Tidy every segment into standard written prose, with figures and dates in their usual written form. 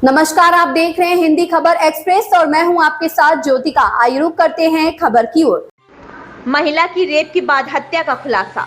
नमस्कार, आप देख रहे हैं हिंदी खबर एक्सप्रेस और मैं हूं आपके साथ ज्योतिका। आइए रुक करते हैं खबर की ओर। महिला की रेप के बाद हत्या का खुलासा।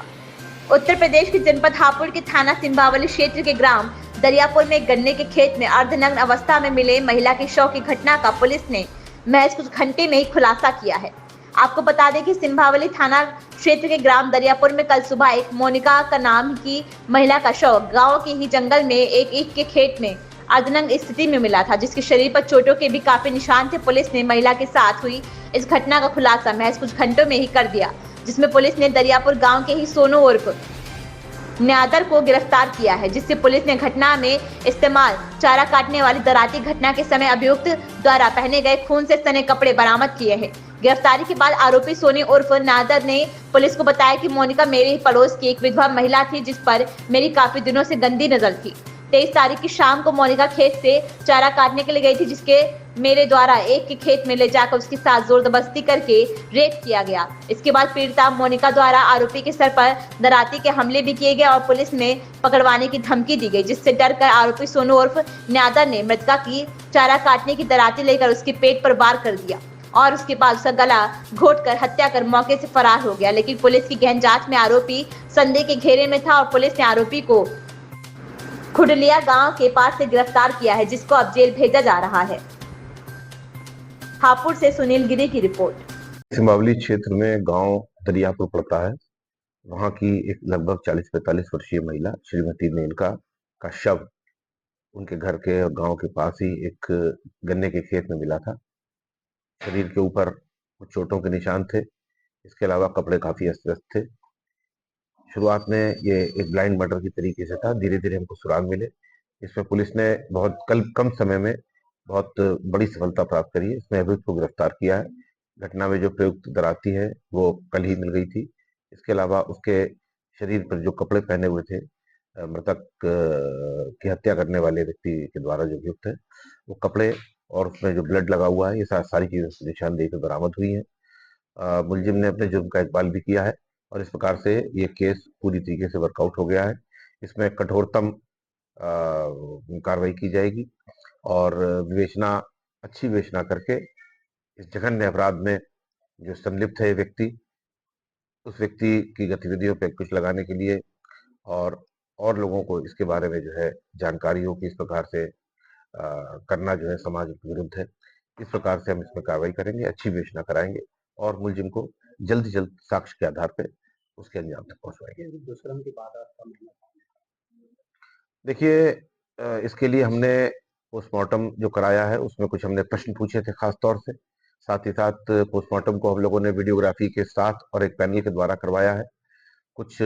उत्तर प्रदेश के जनपद हापुड़ के थाना सिंभावली क्षेत्र के ग्राम दरियापुर में गन्ने के खेत में अर्धनग्न अवस्था में मिले महिला के शव की घटना का पुलिस ने महज कुछ घंटे में ही खुलासा किया है। आपको बता दें कि सिंभावली थाना क्षेत्र के ग्राम दरियापुर में कल सुबह एक मोनिका का नाम की महिला का शव गाँव के ही जंगल में एक ईख के खेत में अर्धनग्न स्थिति में मिला था, जिसके शरीर पर चोटों के भी काफी निशान थे। पुलिस ने महिला के साथ हुई इस घटना का खुलासा महज कुछ घंटों में ही कर दिया, जिसमें पुलिस ने दरियापुर गांव के ही सोनू उर्फ न्यादर को गिरफ्तार किया है, जिससे पुलिस ने घटना में इस्तेमाल चारा काटने वाली दराती घटना के समय अभियुक्त द्वारा पहने गए खून से सने कपड़े बरामद किए हैं। गिरफ्तारी के बाद आरोपी सोनी उर्फ नादर ने पुलिस को बताया कि मोनिका मेरे ही पड़ोस की एक विधवा महिला थी, जिस पर मेरी काफी दिनों से गंदी नजर थी। 23 तारीख की शाम को मोनिका खेत से चारा काटने के लिए गई थी, जिसके मेरे द्वारा एक के खेत में ले जाकर उसके साथ जोरदस्ती करके रेप किया गया। इसके बाद पीड़िता मोनिका द्वारा आरोपी के सर पर दराती के हमले भी किए गए और पुलिस में पकड़वाने की धमकी दी गई, जिससे डरकर आरोपी सोनू उर्फ न्यादर ने मृतका की चारा काटने की दराती लेकर उसके पेट पर वार कर दिया और उसके बाद उसका गला घोटकर हत्या कर मौके से फरार हो गया। लेकिन पुलिस की गहन जांच में आरोपी संदेह के घेरे में था और पुलिस ने आरोपी को खुडलिया गांव के पास से गिरफ्तार किया है, जिसको अब जेल भेजा जा रहा है। हापुड़ से सुनील गिरी की रिपोर्ट। सिंभावली क्षेत्र में गांव दरियापुर पड़ता है। वहां की एक लगभग 40-45 वर्षीय महिला श्रीमती मेनका का शव उनके घर के और गांव के पास ही एक गन्ने के खेत में मिला था। शरीर के ऊपर कुछ चोटों के निशान थे। इसके अलावा कपड़े काफी अस्त व्यस्त थे। शुरुआत में ये एक ब्लाइंड मर्डर की तरीके से था। धीरे धीरे हमको सुराग मिले। इसमें पुलिस ने कम समय में बहुत बड़ी सफलता प्राप्त करी है। इसमें अभियुक्त को गिरफ्तार किया है। घटना में जो प्रयुक्त दराती है वो कल ही मिल गई थी। इसके अलावा उसके शरीर पर जो कपड़े पहने हुए थे मृतक की हत्या करने वाले व्यक्ति के द्वारा जो अभियुक्त है, वो कपड़े और उसमें जो ब्लड लगा हुआ है, ये सारी चीजें निशानदेही पे बरामद हुई है। मुलजिम ने अपने जुर्म का इकबाल भी किया है और इस प्रकार से ये केस पूरी तरीके से वर्कआउट हो गया है। इसमें कठोरतम कार्रवाई की जाएगी और अच्छी विवेचना करके इस जघन्य अपराध में जो संलिप्त है व्यक्ति, उस व्यक्ति की गतिविधियों पर अंकुश लगाने के लिए और लोगों को इसके बारे में जो है जानकारी हो कि इस प्रकार से करना जो है समाज के विरुद्ध है। इस प्रकार से हम इसमें कार्रवाई करेंगे, अच्छी विवेचना कराएंगे और मुलजिम को जल्द से जल्द साक्ष्य के आधार पर उसके अंजाम तक पहुंचवाएंगे। दुष्कर्म की बात देखिए, इसके लिए हमने पोस्टमार्टम जो कराया है उसमें कुछ हमने प्रश्न पूछे थे खास तौर से। साथ ही साथ पोस्टमार्टम को हम लोगों ने वीडियोग्राफी के साथ और एक पैनल के द्वारा करवाया है। कुछ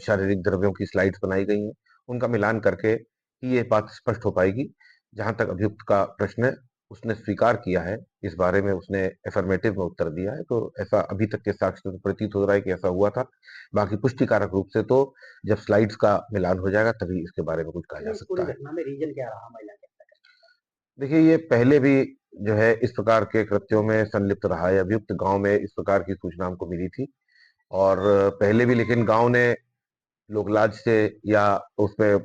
शारीरिक द्रव्यों की स्लाइड्स बनाई गई हैं। उनका मिलान करके ही ये बात स्पष्ट हो पाएगी। जहां तक अभियुक्त का प्रश्न है, उसने स्वीकार किया है, इस बारे में उसने एफर्मेटिव में उत्तर दिया है, तो ऐसा अभी तक के साक्ष्य से प्रतीत हो रहा है कि ऐसा हुआ था। बाकी पुष्टिकारक रूप से तो जब स्लाइड्स का मिलान हो जाएगा तभी इसके बारे में कुछ कहा जा सकता है। घटना में रीजन क्या रहा महिला के? देखिए, ये पहले भी जो है इस प्रकार के कृत्यों में संलिप्त रहा है। अभियुक्त गांव में इस प्रकार की सूचना हमको मिली थी और पहले भी, लेकिन गांव ने लोकलाज से या उसमें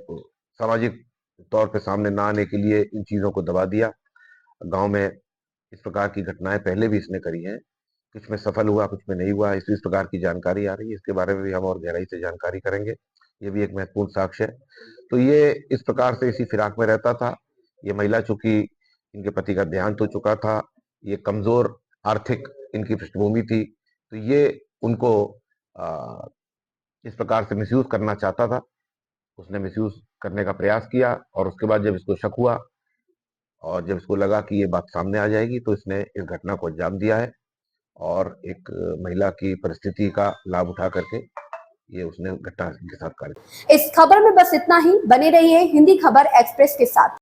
सामाजिक तौर पे सामने ना आने के लिए इन चीजों को दबा दिया। गांव में इस प्रकार की घटनाएं पहले भी इसने करी हैं, कुछ में सफल हुआ, कुछ में नहीं हुआ। इस प्रकार की जानकारी आ रही है, इसके बारे में भी हम और गहराई से जानकारी करेंगे। ये भी एक महत्वपूर्ण साक्ष्य है। तो ये इस प्रकार से इसी फिराक में रहता था। ये महिला चूंकि इनके पति का देहांत हो चुका था, ये कमजोर आर्थिक इनकी पृष्ठभूमि थी, तो ये उनको इस प्रकार से मिसयूज करना चाहता था। उसने मिसयूज करने का प्रयास किया और उसके बाद जब इसको शक हुआ और जब इसको लगा कि ये बात सामने आ जाएगी, तो इसने इस घटना को अंजाम दिया है और एक महिला की परिस्थिति का लाभ उठा करके ये उसने घटना के साथ कार्य। इस खबर में बस इतना ही। बने रहिए हिंदी खबर एक्सप्रेस के साथ।